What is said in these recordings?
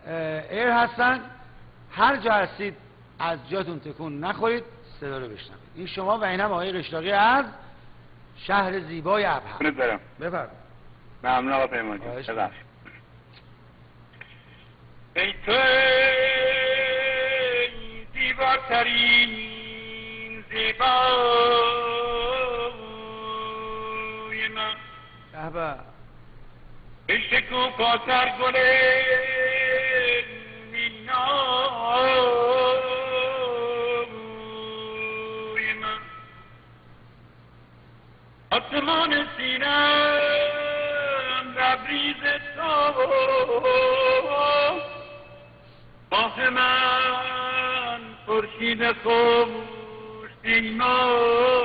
ایر هستن. هر جا هستید از جاتون تکون نخورید، صدا رو بشنوید. این شما و اینم آقای قشلاقی از شهر زیبای ابهر. بفرمایید. ممنون آقا پیمان جان. ای تو زیباترین زیبای من، به ای شکوفاتر گل مینای من، آسمان سینم لبریز تو، ماه من خورشید خوش سیمای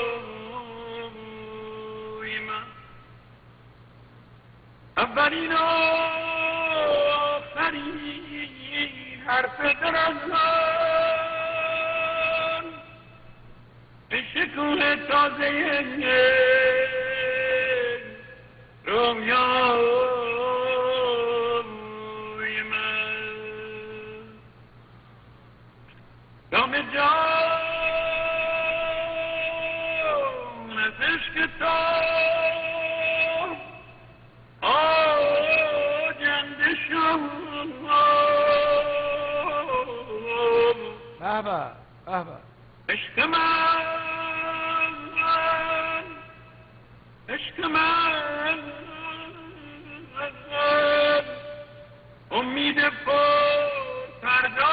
من، اولین و آخرین حرف دل از من، به شکوه تازه رویای من، دام جان از عشق تو آگنده شد. به به عشق من، عشق من، امید پر پردای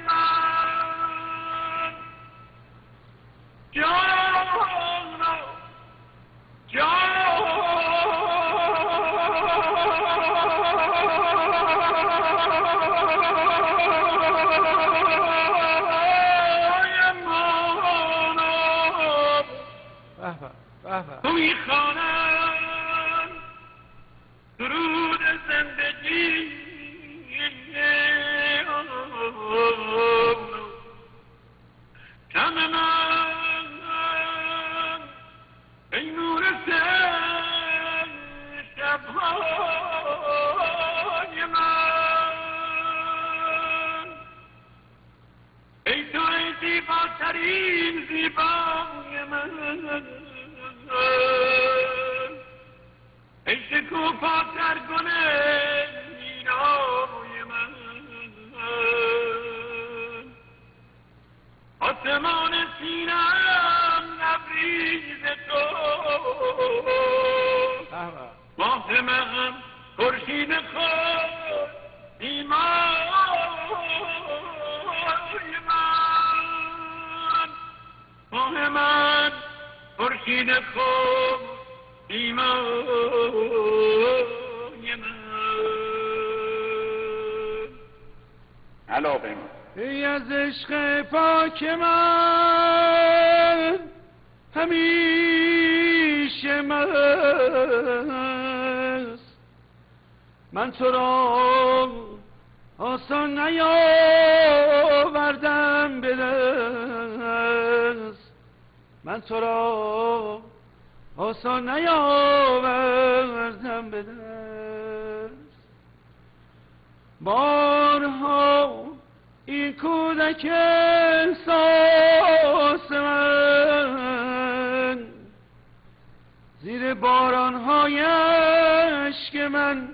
من، جانا تو میخوانم درود زندگی، کم من ای نور شبهای من، ای تو ای زیباترین زیبای من، ای شکوفاتر گل مینای من، آسمان سینم لبریز تو، ماه من خورشید خود سیمای من، ماه من خورشید خود سیمای من. علاوه من ای از عشق پاک من همیشه مست، من تو را آسان نیاوردم به دست، من تو را آسان نیاوردم به دست، بارها این کودک احساس من زیر بارانهای اشک من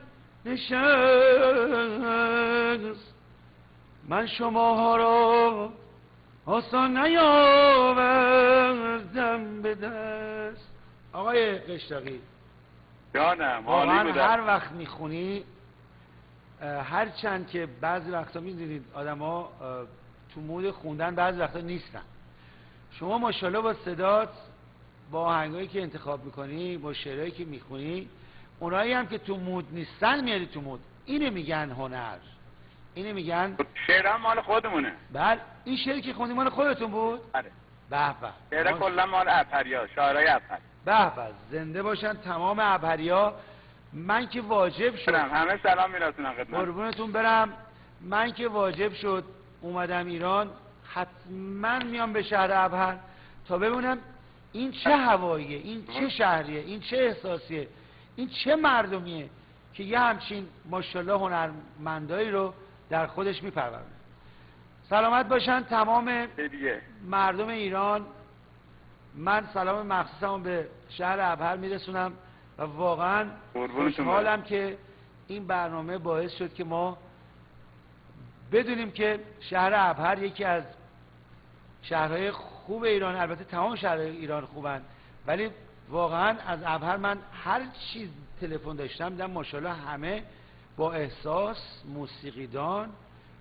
نشست، من شماها را آسان نیاوردم به دست. آقای قشلاقی جانم، واقعا هر وقت میخونی، هر چند که بعضی وقتا میدونید آدم ها تو مود خوندن بعضی وقتا نیستن، شما ماشاءالله با صدات، با آهنگایی که انتخاب میکنی، با شعرهایی که میخونی، اونایی هم که تو مود نیستن میاری تو مود. اینه میگن هنر، اینه میگن. شعرم مال خودمونه. بله، این شعری که خوندی مال خودتون بود؟ بله. به به. شعر کلا مال ابهریا، شاعرای ابهر. به به، زنده باشن تمام ابهریا. من که واجب شد، همه سلام میرسونم خدمت. قربونتون برم. من که واجب شد اومدم ایران، حتما میام به شهر ابهر تا ببینم این چه هواییه، این چه شهریه، این چه احساسیه، این چه مردمیه، که یه همچین ماشاءالله هنرمندایی رو در خودش میپرورونه. سلامت باشن تمام دیگه مردم ایران. من سلام مخصوصمو به شهر ابهر میرسونم و واقعا خوشحالم که این برنامه باعث شد که ما بدونیم که شهر ابهر یکی از شهرهای خوب ایران، البته تمام شهرهای ایران خوبن، ولی واقعا از ابهر من هر چیز تلفن داشتم دیدم ماشاءالله همه با احساس، موسیقیدان،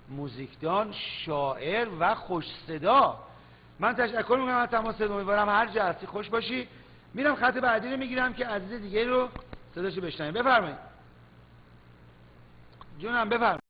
موزیکدان، شاعر و خوش صدا. من تشکر میکنم از تماست، امیدوارم هر جا هستی خوش باشی. میرم خط بعدی رو میگیرم که عزیز دیگه رو صداشو بشنویم. بفرمایید جونم، بفرمایید.